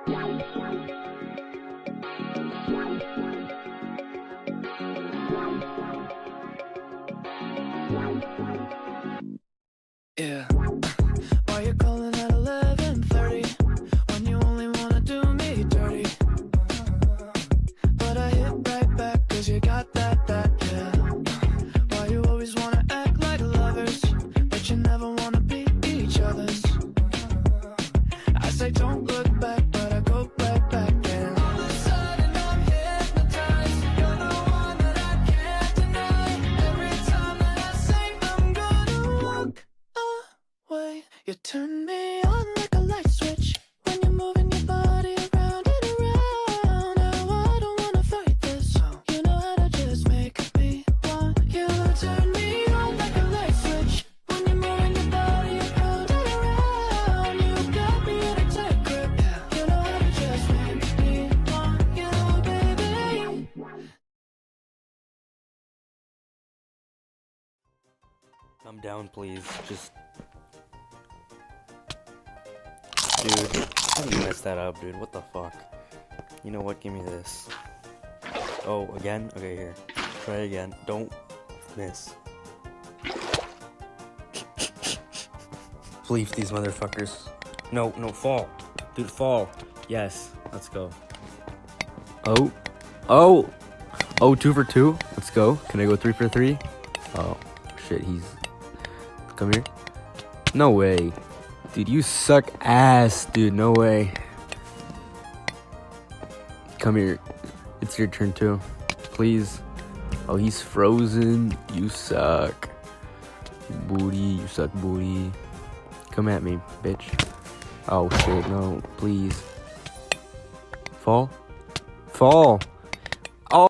Yeah. Why you calling at 11:30 when you only wanna do me dirty? But I hit right back 'cause you got that, yeah. Why you always wanna act like lovers, but you never wanna be each other's? I say don't look back, but I go right back, and all of a sudden I'm hypnotized. You're the one that I can't deny. Every time that I say I'm gonna walk away, you turn me on like a light switch when you're moving your body around and around. Now I don't wanna fight this, you know how to just make me want you. Turn me on like a light switch when you're moving your body around and around. You got me in a tight grip, you know how to just make me want you, baby. Come down, please. Just... Dude, how do you mess that up, dude? What the fuck? You know what? Give me this. Oh, again? Okay, here. Try it again. Don't miss. Please, these motherfuckers. No, fall. Dude, fall. Yes. Let's go. Oh, 2 for 2. Let's go. Can I go 3 for 3? Oh, shit, he's... Come here. No way. Dude, you suck ass, dude. No way. Come here. It's your turn too. Please. Oh, he's frozen. You suck. Booty. You suck, booty. Come at me, bitch. Oh, shit. No. Please. Fall. Fall.